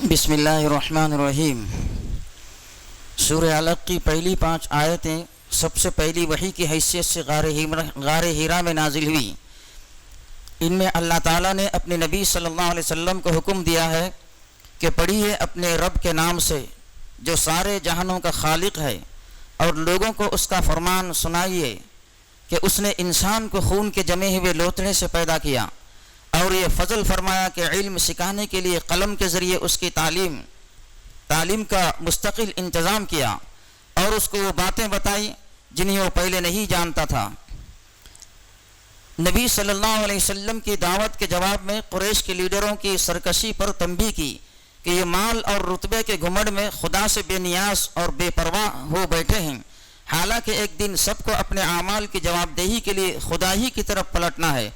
بسم اللہ الرحمن الرحیم۔ سورہ علق کی پہلی 5 آیتیں سب سے پہلی وحی کی حیثیت سے غار ہیرا میں نازل ہوئی۔ ان میں اللہ تعالیٰ نے اپنے نبی صلی اللہ علیہ وسلم کو حکم دیا ہے کہ پڑھیے اپنے رب کے نام سے جو سارے جہانوں کا خالق ہے، اور لوگوں کو اس کا فرمان سنائیے کہ اس نے انسان کو خون کے جمے ہوئے لوتھڑے سے پیدا کیا، اور یہ فضل فرمایا کہ علم سکھانے کے لیے قلم کے ذریعے اس کی تعلیم کا مستقل انتظام کیا، اور اس کو وہ باتیں بتائی جنہیں وہ پہلے نہیں جانتا تھا۔ نبی صلی اللہ علیہ وسلم کی دعوت کے جواب میں قریش کے لیڈروں کی سرکشی پر تنبیہ کی کہ یہ مال اور رتبے کے گھمنڈ میں خدا سے بے نیاز اور بے پرواہ ہو بیٹھے ہیں، حالانکہ ایک دن سب کو اپنے اعمال کی جواب دہی کے لیے خدا ہی کی طرف پلٹنا ہے۔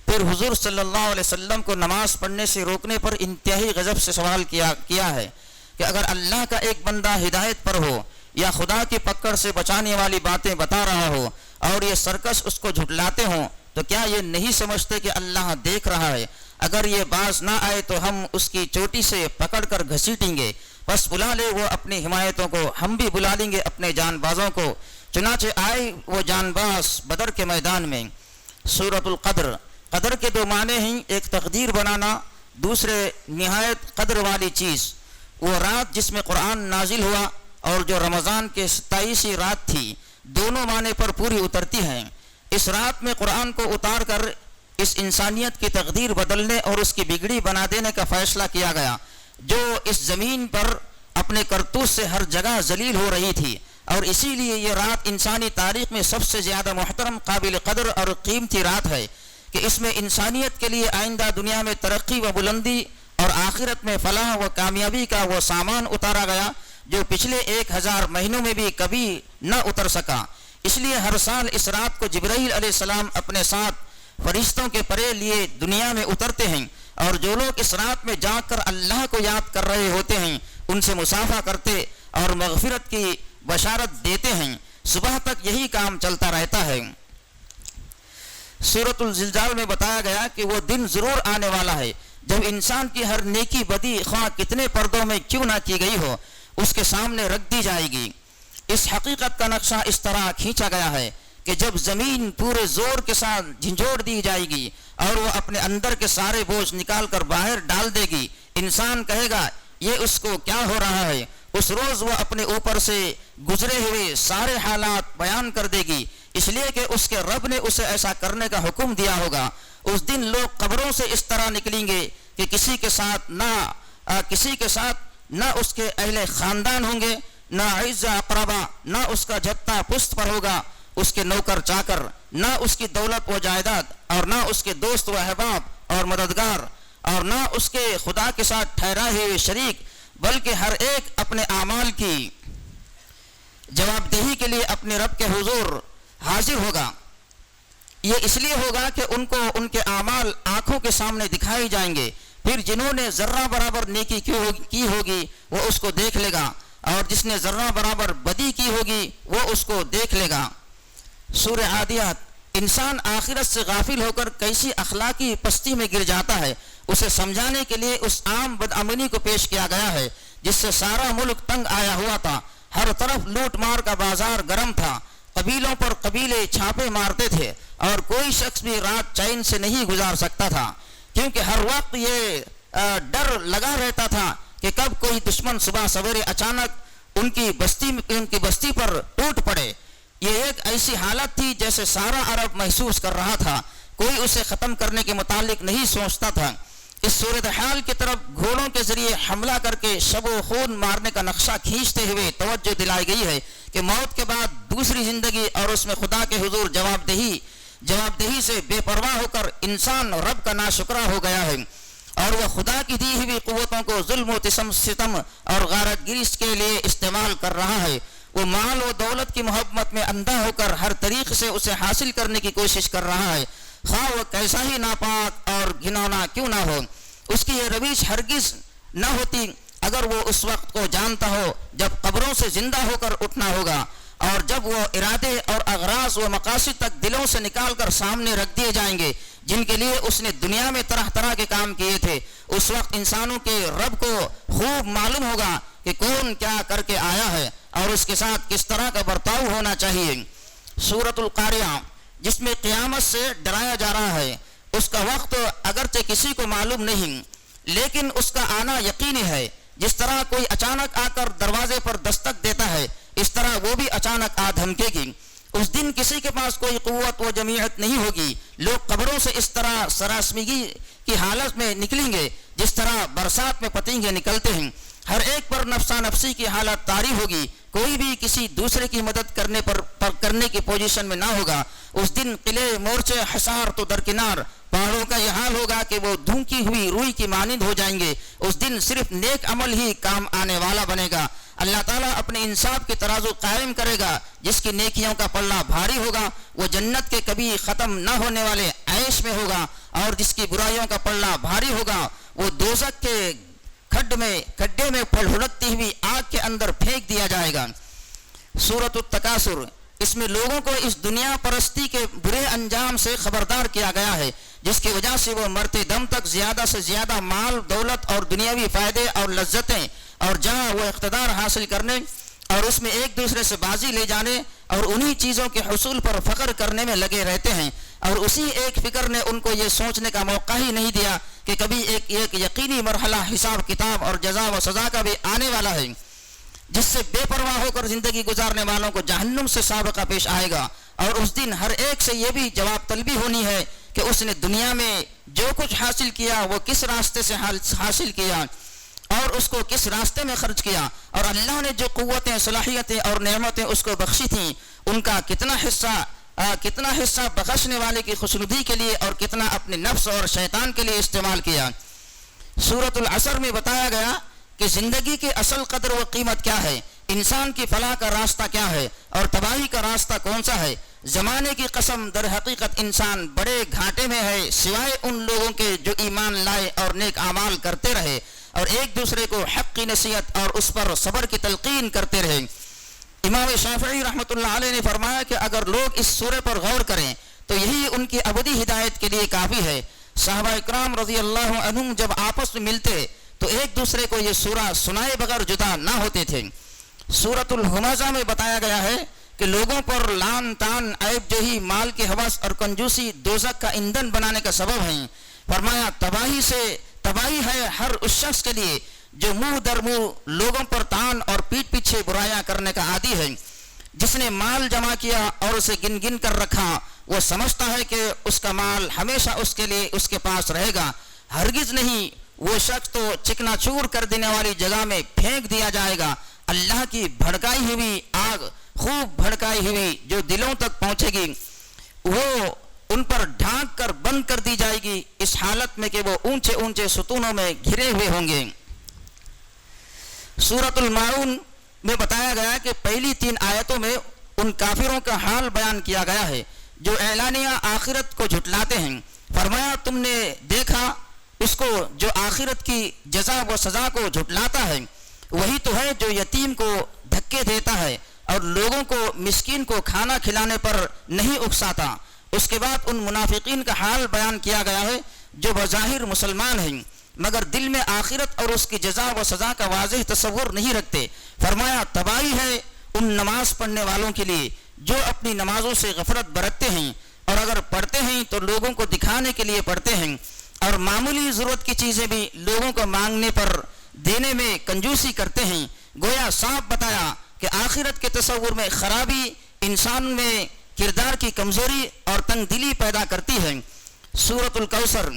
پھر حضور صلی اللہ علیہ وسلم کو نماز پڑھنے سے روکنے پر انتہائی غضب سے سوال کیا ہے کہ اگر اللہ کا ایک بندہ ہدایت پر ہو یا خدا کی پکڑ سے بچانے والی باتیں بتا رہا ہو اور یہ سرکش اس کو جھٹلاتے ہوں تو کیا یہ نہیں سمجھتے کہ اللہ دیکھ رہا ہے؟ اگر یہ باز نہ آئے تو ہم اس کی چوٹی سے پکڑ کر گھسیٹیں گے، بس بلا لے وہ اپنی حمایتوں کو، ہم بھی بلا لیں گے اپنے جان بازوں کو۔ چنانچہ آئے وہ جان باز بدر کے میدان میں۔ سورۃ القدر، قدر کے 2 معنی ہیں، ایک تقدیر بنانا، دوسرے نہایت قدر والی چیز۔ وہ رات جس میں قرآن نازل ہوا اور جو رمضان کے 27ویں رات تھی، دونوں معنی پر پوری اترتی ہیں۔ اس رات میں قرآن کو اتار کر اس انسانیت کی تقدیر بدلنے اور اس کی بگڑی بنا دینے کا فیصلہ کیا گیا، جو اس زمین پر اپنے کرتوت سے ہر جگہ ذلیل ہو رہی تھی، اور اسی لیے یہ رات انسانی تاریخ میں سب سے زیادہ محترم، قابل قدر اور قیمتی رات ہے کہ اس میں انسانیت کے لیے آئندہ دنیا میں ترقی و بلندی اور آخرت میں فلاح و کامیابی کا وہ سامان اتارا گیا جو پچھلے 1000 مہینوں میں بھی کبھی نہ اتر سکا۔ اس لیے ہر سال اس رات کو جبرائیل علیہ السلام اپنے ساتھ فرشتوں کے پرے لیے دنیا میں اترتے ہیں، اور جو لوگ اس رات میں جا کر اللہ کو یاد کر رہے ہوتے ہیں ان سے مصافحہ کرتے اور مغفرت کی بشارت دیتے ہیں۔ صبح تک یہی کام چلتا رہتا ہے۔ سورۃ الزلزال میں بتایا گیا کہ وہ دن ضرور آنے والا ہے جب انسان کی ہر نیکی بدی خواہ کتنے پردوں میں کیوں نہ کی گئی ہو اس کے سامنے رکھ دی جائے گی۔ اس حقیقت کا نقشہ اس طرح کھینچا گیا ہے کہ جب زمین پورے زور کے ساتھ جھنجھوڑ دی جائے گی اور وہ اپنے اندر کے سارے بوجھ نکال کر باہر ڈال دے گی، انسان کہے گا یہ اس کو کیا ہو رہا ہے۔ اس روز وہ اپنے اوپر سے گزرے ہوئے سارے حالات بیان کر دے گی، اس لیے کہ اس کے رب نے اسے ایسا کرنے کا حکم دیا ہوگا۔ اس دن لوگ قبروں سے اس طرح نکلیں گے کہ کسی کے ساتھ نہ اس کے اہل خاندان ہوں گے، نہ عز اقربا، نہ اس کا جتہ پشت پر ہوگا، اس کے نوکر چاکر، نہ اس کی دولت و جائیداد، اور نہ اس کے دوست و احباب اور مددگار، اور نہ اس کے خدا کے ساتھ ٹھہرائے ہوئے شریک، بلکہ ہر ایک اپنے اعمال کی جواب دہی کے لیے اپنے رب کے حضور حاضر ہوگا۔ یہ اس لیے ہوگا کہ ان کو ان کے اعمال آنکھوں کے سامنے دکھائے جائیں گے، پھر جنہوں نے ذرہ برابر نیکی کی ہوگی وہ اس کو دیکھ لے گا، اور جس نے ذرہ برابر بدی کی ہوگی وہ اس کو دیکھ لے گا۔ سورہ عادیات، انسان آخرت سے غافل ہو کر کیسی اخلاقی پستی میں گر جاتا ہے اسے سمجھانے کے لیے اس عام بدامنی کو پیش کیا گیا ہے جس سے سارا ملک تنگ آیا ہوا تھا۔ ہر طرف لوٹ مار کا بازار گرم تھا، قبیلوں پر قبیلے چھاپے مارتے تھے، اور کوئی شخص بھی رات چین سے نہیں گزار سکتا تھا، کیونکہ ہر وقت یہ ڈر لگا رہتا تھا کہ کب کوئی دشمن صبح سویرے اچانک ان کی بستی پر ٹوٹ پڑے۔ یہ ایک ایسی حالت تھی جیسے سارا عرب محسوس کر رہا تھا، کوئی اسے ختم کرنے کے متعلق نہیں سوچتا تھا۔ اس صورتحال کی طرف گھوڑوں کے ذریعے حملہ کر کے شب و خون مارنے کا نقشہ کھینچتے ہوئے توجہ دلائی گئی ہے کہ موت کے بعد دوسری زندگی، اور اس میں خدا کے حضور جواب دہی سے بے پرواہ ہو کر انسان رب کا ناشکرا ہو گیا ہے، اور وہ خدا کی دی ہوئی قوتوں کو ظلم و ستم اور غارت گری کے لیے استعمال کر رہا ہے۔ وہ مال و دولت کی محبت میں اندھا ہو کر ہر طریق سے اسے حاصل کرنے کی کوشش کر رہا ہے، خواہ وہ کیسا ہی ناپاک اور گھناؤنا کیوں نہ ہو۔ اس کی یہ روش ہرگز نہ ہوتی اگر وہ اس وقت کو جانتا ہو جب قبروں سے زندہ ہو کر اٹھنا ہوگا، اور جب وہ ارادے اور اغراض و مقاصد تک دلوں سے نکال کر سامنے رکھ دیے جائیں گے جن کے لیے اس نے دنیا میں طرح طرح کے کام کیے تھے۔ اس وقت انسانوں کے رب کو خوب معلوم ہوگا کہ کون کیا کر کے آیا ہے اور اس کے ساتھ کس طرح کا برتاؤ ہونا چاہیے۔ سورۃ القاریہ جس میں قیامت سے ڈرایا جا رہا ہے، اس کا وقت اگرچہ کسی کو معلوم نہیں لیکن اس کا آنا یقینی ہے۔ جس طرح کوئی اچانک آ کر دروازے پر دستک دیتا ہے، اس طرح وہ بھی اچانک آ دھمکے گی۔ اس دن کسی کے پاس کوئی قوت و جمعیت نہیں ہوگی۔ لوگ قبروں سے اس طرح سراسمگی کی حالت میں نکلیں گے جس طرح برسات میں پتنگے نکلتے ہیں۔ ہر ایک پر نفسا نفسی کی حالت طاری ہوگی، کوئی بھی کسی دوسرے کی مدد کرنے کی پوزیشن میں نہ ہوگا۔ اس دن قلعے، مورچے، حصار تو درکنار، پہاڑوں کا یہ حال ہوگا کہ وہ دھونکی ہوئی روئی کی مانند ہو جائیں گے۔ اس دن صرف نیک عمل ہی کام آنے والا بنے گا۔ اللہ تعالیٰ اپنے انصاف کے ترازو قائم کرے گا۔ جس کی نیکیوں کا پلہ بھاری ہوگا وہ جنت کے کبھی ختم نہ ہونے والے عیش میں ہوگا، اور جس کی برائیوں کا پلہ بھاری ہوگا وہ دوزخ کے کھڈے میں پھڑکتی ہوئی آگ کے اندر پھینک دیا جائے گا۔ سورۃ التکاثر، اس میں لوگوں کو اس دنیا پرستی کے برے انجام سے خبردار کیا گیا ہے، جس کی وجہ سے وہ مرتے دم تک زیادہ سے زیادہ مال، دولت اور دنیاوی فائدے اور لذتیں اور جہاں وہ اقتدار حاصل کرنے اور اس میں ایک دوسرے سے بازی لے جانے اور انہی چیزوں کے حصول پر فخر کرنے میں لگے رہتے ہیں، اور اسی ایک فکر نے ان کو یہ سوچنے کا موقع ہی نہیں دیا کہ کبھی ایک یقینی مرحلہ حساب کتاب اور جزا و سزا کا بھی آنے والا ہے، جس سے بے پرواہ ہو کر زندگی گزارنے والوں کو جہنم سے سابقہ پیش آئے گا۔ اور اس دن ہر ایک سے یہ بھی جواب طلبی ہونی ہے کہ اس نے دنیا میں جو کچھ حاصل کیا وہ کس راستے سے حاصل کیا اور اس کو کس راستے میں خرچ کیا، اور اللہ نے جو قوتیں، صلاحیتیں اور نعمتیں اس کو بخشی تھیں ان کا کتنا حصہ بخشنے والے کی خوشنودی کے لیے اور کتنا اپنے نفس اور شیطان کے لیے استعمال کیا۔ سورۃ العصر میں بتایا گیا کہ زندگی کی اصل قدر و قیمت کیا ہے، انسان کی فلاح کا راستہ کیا ہے اور تباہی کا راستہ کون سا ہے۔ زمانے کی قسم، در حقیقت انسان بڑے گھاٹے میں ہے سوائے ان لوگوں کے جو ایمان لائے اور نیک اعمال کرتے رہے اور ایک دوسرے کو حق کی نصیحت اور اس پر صبر کی تلقین کرتے رہے۔ امام شافعی رحمۃ اللہ علیہ نے فرمایا کہ اگر لوگ اس سورہ پر غور کریں تو یہی ان کی ابدی ہدایت کے لیے کافی ہے۔ صحابہ اکرام رضی اللہ عنہم جب آپس میں ملتے تو ایک دوسرے کو یہ سورہ سنائے بغیر جدا نہ ہوتے تھے۔ سورۃ الہمزہ میں بتایا گیا ہے کہ لوگوں پر لان تان، عیب جوہی، مال کی ہوس اور کنجوسی دوزخ کا ایندھن بنانے کا سبب ہیں۔ فرمایا تباہی ہے ہر اس شخص کے لیے جو منہ در منہ لوگوں پر تان اور پیٹھ پیچھے برائیاں کرنے کا عادی ہے۔ جس نے مال جمع کیا اور اسے گن گن کر رکھا وہ سمجھتا ہے کہ اس کا مال ہمیشہ اس کے لیے اس کے پاس رہے گا، ہرگز نہیں، وہ شخص تو چکنا چور کر دینے والی جگہ میں پھینک دیا جائے گا۔ اللہ کی بھڑکائی ہوئی آگ، خوب بھڑکائی ہوئی جو دلوں تک پہنچے گی، وہ ان پر ڈھانک کر بند کر دی جائے گی، اس حالت میں کہ وہ اونچے اونچے ستونوں میں گھرے ہوئے ہوں گے۔ سورۃ الماعون میں بتایا گیا کہ پہلی 3 آیتوں میں ان کافروں کا حال بیان کیا گیا ہے جو اعلانیہ آخرت کو جھٹلاتے ہیں۔ فرمایا تم نے دیکھا اس کو جو آخرت کی جزا و سزا کو جھٹلاتا ہے، وہی تو ہے جو یتیم کو دھکے دیتا ہے اور لوگوں کو، مسکین کو کھانا کھلانے پر نہیں اکساتا۔ اس کے بعد ان منافقین کا حال بیان کیا گیا ہے جو بظاہر مسلمان ہیں مگر دل میں آخرت اور اس کی جزا و سزا کا واضح تصور نہیں رکھتے۔ فرمایا تباہی ہے ان نماز پڑھنے والوں کے لیے جو اپنی نمازوں سے غفلت برتتے ہیں اور اگر پڑھتے ہیں تو لوگوں کو دکھانے کے لیے پڑھتے ہیں اور معمولی ضرورت کی چیزیں بھی لوگوں کو مانگنے پر دینے میں کنجوسی کرتے ہیں۔ گویا صاف بتایا کہ آخرت کے تصور میں خرابی انسان میں کردار کی کمزوری اور تنگ دلی پیدا کرتی ہے۔ سورۃ الکوثر،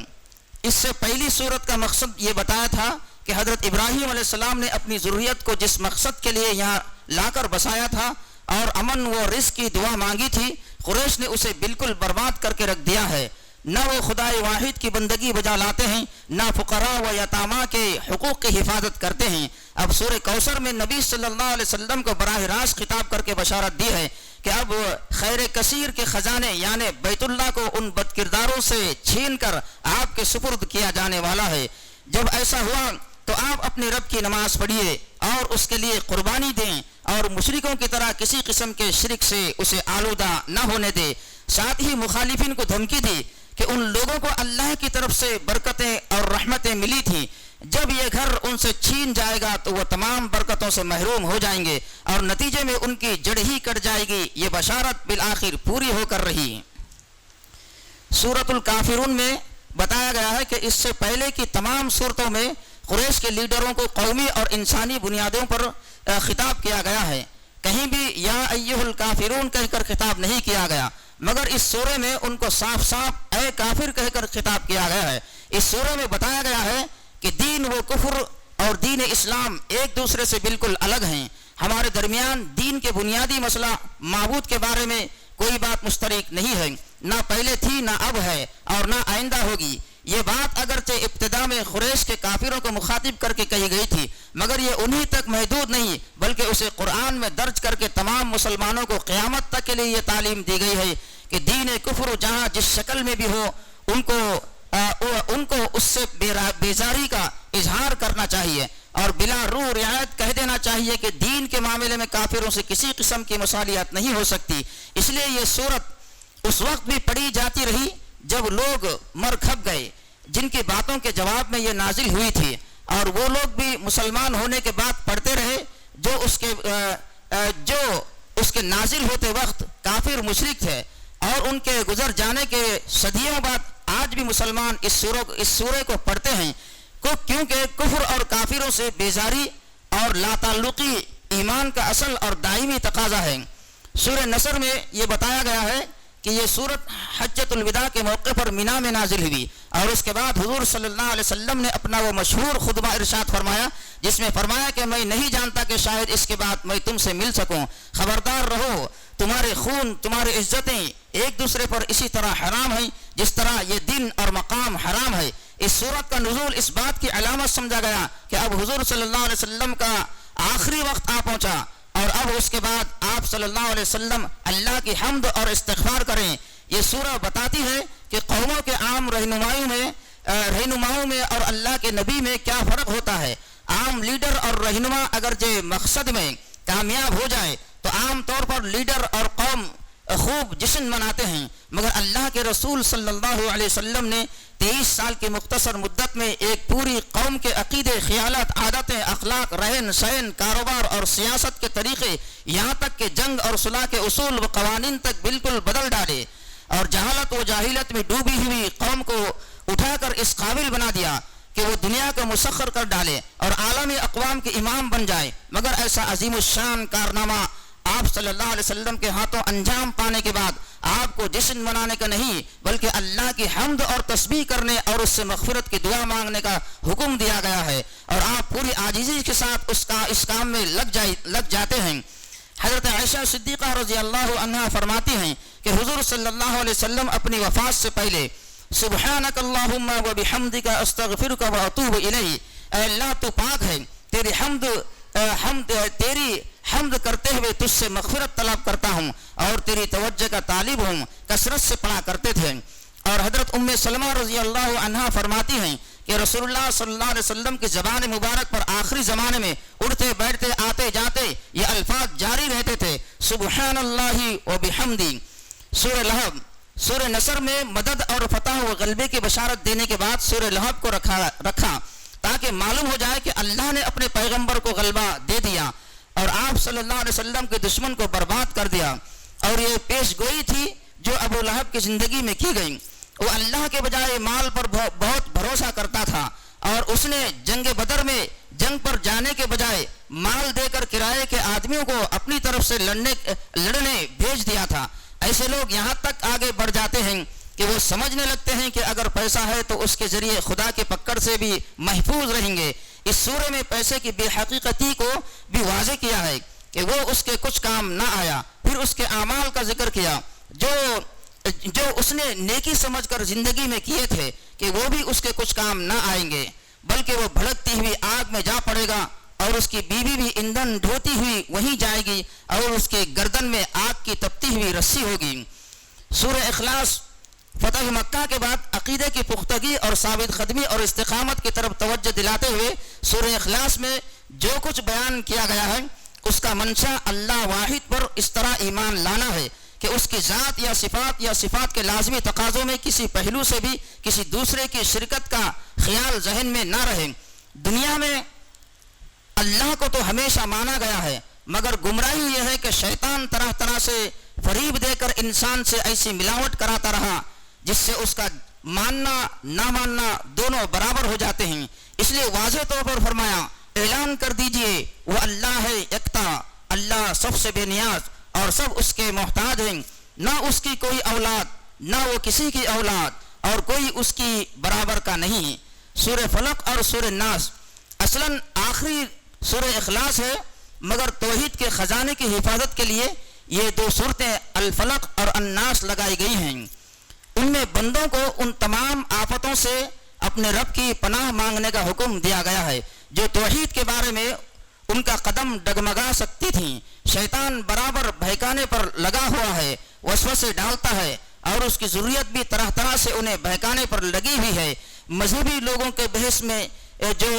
اس سے پہلی سورت کا مقصد یہ بتایا تھا کہ حضرت ابراہیم علیہ السلام نے اپنی ضروریت کو جس مقصد کے لیے یہاں لا کر بسایا تھا اور امن و رزق کی دعا مانگی تھی، قریش نے اسے بالکل برباد کر کے رکھ دیا ہے۔ نہ وہ خدائے واحد کی بندگی بجا لاتے ہیں، نہ فقراء و یتاما کے حقوق کی حفاظت کرتے ہیں۔ اب سورہ کوثر میں نبی صلی اللہ علیہ وسلم کو براہ راست خطاب کر کے بشارت دی ہے کہ اب خیر کثیر کے خزانے یعنی بیت اللہ کو ان بد کرداروں سے چھین کر آپ کے سپرد کیا جانے والا ہے۔ جب ایسا ہوا تو آپ اپنے رب کی نماز پڑھیے اور اس کے لیے قربانی دیں اور مشرکوں کی طرح کسی قسم کے شرک سے اسے آلودہ نہ ہونے دیں۔ ساتھ ہی مخالفین کو دھمکی دی کہ ان لوگوں کو اللہ کی طرف سے برکتیں اور رحمتیں ملی تھیں، جب یہ گھر ان سے چھین جائے گا تو وہ تمام برکتوں سے محروم ہو جائیں گے اور نتیجے میں ان کی جڑ ہی کٹ جائے گی۔ یہ بشارت بالآخر پوری ہو کر رہی۔ سورۃ الکافرون میں بتایا گیا ہے کہ اس سے پہلے کی تمام صورتوں میں قریش کے لیڈروں کو قومی اور انسانی بنیادوں پر خطاب کیا گیا ہے، کہیں بھی یا ایھا الکافرون کہہ کر خطاب نہیں کیا گیا، مگر اس سورہ میں ان کو صاف صاف اے کافر کہہ کر خطاب کیا گیا ہے۔ اس سورہ میں بتایا گیا ہے کہ دین و کفر اور دین اسلام ایک دوسرے سے بالکل الگ ہیں۔ ہمارے درمیان دین کے بنیادی مسئلہ معبود کے بارے میں کوئی بات مشترک نہیں ہے، نہ پہلے تھی نہ اب ہے اور نہ آئندہ ہوگی۔ یہ بات اگرچہ ابتدا میں قریش کے کافروں کو مخاطب کر کے کہی گئی تھی، مگر یہ انہی تک محدود نہیں بلکہ اسے قرآن میں درج کر کے تمام مسلمانوں کو قیامت تک کے لیے یہ تعلیم دی گئی ہے کہ دین کفر جہاں جس شکل میں بھی ہو ان کو اس سے بیزاری کا اظہار کرنا چاہیے اور بلا روح رعایت کہہ دینا چاہیے کہ دین کے معاملے میں کافروں سے کسی قسم کی مصالحت نہیں ہو سکتی۔ اس لیے یہ صورت اس وقت بھی پڑھی جاتی رہی جب لوگ مر کھپ گئے جن کی باتوں کے جواب میں یہ نازل ہوئی تھی، اور وہ لوگ بھی مسلمان ہونے کے بعد پڑھتے رہے جو اس کے نازل ہوتے وقت کافر مشرک تھے، اور ان کے گزر جانے کے صدیوں بعد آج بھی مسلمان اس سورہ کو پڑھتے ہیں، کیونکہ کفر اور کافروں سے بیزاری اور لا تعلقی ایمان کا اصل اور دائمی تقاضا ہے۔ سورہ نصر میں یہ بتایا گیا ہے کہ یہ سورت حجۃ الوداع کے موقع پر مینا میں نازل ہوئی، اور اس کے بعد حضور صلی اللہ علیہ وسلم نے اپنا وہ مشہور خطبہ ارشاد فرمایا جس میں فرمایا کہ میں نہیں جانتا کہ شاید اس کے بعد میں تم سے مل سکوں، خبردار رہو تمہارے خون تمہاری عزتیں ایک دوسرے پر اسی طرح حرام ہیں جس طرح یہ دن اور مقام حرام ہے۔ اس سورت کا نزول اس بات کی علامت سمجھا گیا کہ اب حضور صلی اللہ علیہ وسلم کا آخری وقت آ پہنچا، اور اب اس کے بعد آپ صلی اللہ علیہ وسلم اللہ کی حمد اور استغفار کریں۔ یہ سورہ بتاتی ہے کہ قوموں کے عام رہنماؤں میں اور اللہ کے نبی میں کیا فرق ہوتا ہے۔ عام لیڈر اور رہنما اگرچہ مقصد میں کامیاب ہو جائے تو عام طور پر لیڈر اور قوم خوب جشن مناتے ہیں، مگر اللہ کے رسول صلی اللہ علیہ وسلم نے 23 سال کی مختصر مدت میں ایک پوری قوم کے عقیدے، خیالات، عادتیں، اخلاق، رہن سہن، کاروبار اور سیاست کے طریقے، یہاں تک کہ جنگ اور صلح کے اصول و قوانین تک بالکل بدل ڈالے، اور جہالت و جاہلیت میں ڈوبی ہوئی قوم کو اٹھا کر اس قابل بنا دیا کہ وہ دنیا کو مسخر کر ڈالے اور عالمی اقوام کے امام بن جائے۔ مگر ایسا عظیم الشان کارنامہ آپ صلی اللہ علیہ وسلم کے ہاتھوں انجام پانے کے بعد آپ کو جشن منانے کا نہیں بلکہ اللہ کی حمد اور تسبیح کرنے اور اس سے مغفرت کی دعا مانگنے کا حکم دیا گیا ہے، اور آپ پوری عاجزی کے ساتھ اس کام میں لگ جاتے ہیں۔ حضرت عائشہ صدیقہ رضی اللہ عنہا فرماتی ہیں کہ حضور صلی اللہ علیہ وسلم اپنی وفات سے پہلے سبحانک اللہم و بحمدک استغفرک و اتوب الیہ، اے اللہ تو پاک ہے، تیری حمد کرتے ہوئے تجھ سے مغفرت طلب کرتا ہوں اور تیری توجہ کا طالب ہوں، کثرت سے پڑھا کرتے تھے۔ اور حضرت ام سلمہ رضی اللہ عنہا فرماتی ہیں کہ رسول اللہ صلی اللہ علیہ وسلم کی زبان مبارک پر آخری زمانے میں اٹھتے بیٹھتے آتے جاتے یہ الفاظ جاری رہتے تھے، سبحان اللہ و بحمدی۔ سورہ لہب، سورہ نصر میں مدد اور فتح و غلبے کی بشارت دینے کے بعد سورہ لہب کو رکھا تاکہ معلوم ہو جائے کہ اللہ نے اپنے پیغمبر کو غلبہ دے دیا اور آپ صلی اللہ علیہ وسلم کے دشمن کو برباد کر دیا۔ اور یہ پیش گوئی تھی جو ابو لہب کی زندگی میں کی گئی۔ وہ اللہ کے بجائے مال پر بہت بھروسہ کرتا تھا، اور اس نے جنگ بدر میں جنگ پر جانے کے بجائے مال دے کر کرائے کے آدمیوں کو اپنی طرف سے لڑنے بھیج دیا تھا۔ ایسے لوگ یہاں تک آگے بڑھ جاتے ہیں کہ وہ سمجھنے لگتے ہیں کہ اگر پیسہ ہے تو اس کے ذریعے خدا کے پکڑ سے بھی محفوظ رہیں گے۔ اس سورہ میں پیسے کی بے حقیقتی کو بھی واضح کیا ہے کہ وہ اس کے کچھ کام نہ آیا۔ پھر اس کے اعمال کا ذکر کیا جو اس نے نیکی سمجھ کر زندگی میں کیے تھے کہ وہ بھی اس کے کچھ کام نہ آئیں گے، بلکہ وہ بھڑکتی ہوئی آگ میں جا پڑے گا، اور اس کی بیوی بھی ایندھن ڈھوتی ہوئی وہیں جائے گی، اور اس کے گردن میں آگ کی تپتی ہوئی رسی ہوگی۔ سورہ اخلاص فتح مکہ کے بعد عقیدے کی پختگی اور ثابت قدمی اور استقامت کی طرف توجہ دلاتے ہوئے سورہ اخلاص میں جو کچھ بیان کیا گیا ہے اس کا منشا اللہ واحد پر اس طرح ایمان لانا ہے کہ کہ اس کی ذات یا صفات کے لازمی تقاضوں میں کسی پہلو سے بھی کسی دوسرے کی شرکت کا خیال ذہن میں نہ رہے۔ دنیا میں اللہ کو تو ہمیشہ مانا گیا ہے، مگر گمراہی یہ ہے کہ شیطان طرح طرح سے فریب دے کر انسان سے ایسی ملاوٹ کراتا رہا جس سے اس کا ماننا نہ ماننا دونوں برابر ہو جاتے ہیں۔ اس لیے واضح طور پر فرمایا، اعلان کر دیجئے وہ اللہ ہے یکتا، اللہ سب سے بے نیاز اور سب اس کے محتاج ہیں، نہ اس کی کوئی اولاد نہ وہ کسی کی اولاد اور کوئی اس کی برابر کا نہیں۔ سورہ فلق اور سورہ ناس اصلاً آخری سورہ اخلاص ہے، مگر توحید کے خزانے کی حفاظت کے لیے یہ دو صورتیں الفلق اور الناس لگائی گئی ہیں۔ ان میں بندوں کو ان تمام آفتوں سے اپنے رب کی پناہ مانگنے کا حکم دیا گیا ہے جو توحید کے بارے میں ان کا قدم ڈگمگا سکتی تھیں۔ شیطان برابر بہکانے پر لگا ہوا ہے، وسوسے ڈالتا ہے اور اس کی ضروریت بھی طرح طرح سے انہیں بہکانے پر لگی ہوئی ہے۔ مذہبی لوگوں کے بحث میں جو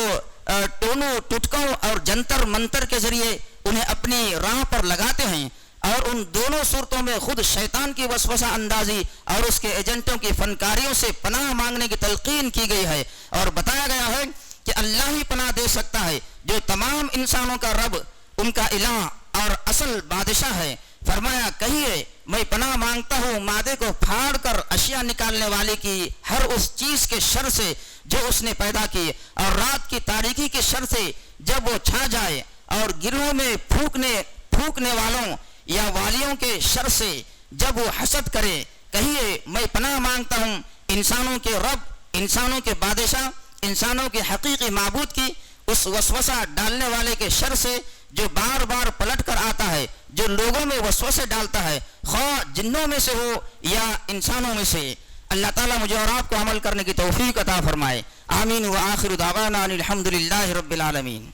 ٹونوں ٹٹکوں اور جنتر منتر کے ذریعے انہیں اپنی راہ پر لگاتے ہیں، اور ان دونوں صورتوں میں خود شیطان کی وسوسہ اندازی اور اس کے ایجنٹوں کی فنکاریوں سے پناہ مانگنے کی تلقین کی گئی ہے، اور بتایا گیا ہے کہ اللہ ہی پناہ دے سکتا ہے جو تمام انسانوں کا رب، ان کا الہ اور اصل بادشاہ ہے۔ فرمایا، کہیے میں پناہ مانگتا ہوں مادے کو پھاڑ کر اشیاء نکالنے والے کی ہر اس چیز کے شر سے جو اس نے پیدا کی، اور رات کی تاریکی کے شر سے جب وہ چھا جائے، اور گروہوں میں پھونکنے والوں یا والیوں کے شر سے جب وہ حسد کرے۔ کہیے میں پناہ مانگتا ہوں انسانوں کے رب، انسانوں کے بادشاہ، انسانوں کے حقیقی معبود کی اس وسوسہ ڈالنے والے کے شر سے جو بار بار پلٹ کر آتا ہے، جو لوگوں میں وسوسے ڈالتا ہے، خواہ جنوں میں سے ہو یا انسانوں میں سے۔ اللہ تعالیٰ مجھے اور آپ کو عمل کرنے کی توفیق عطا فرمائے۔ آمین۔ وآخر دعوانا ان الحمد للہ رب العالمین۔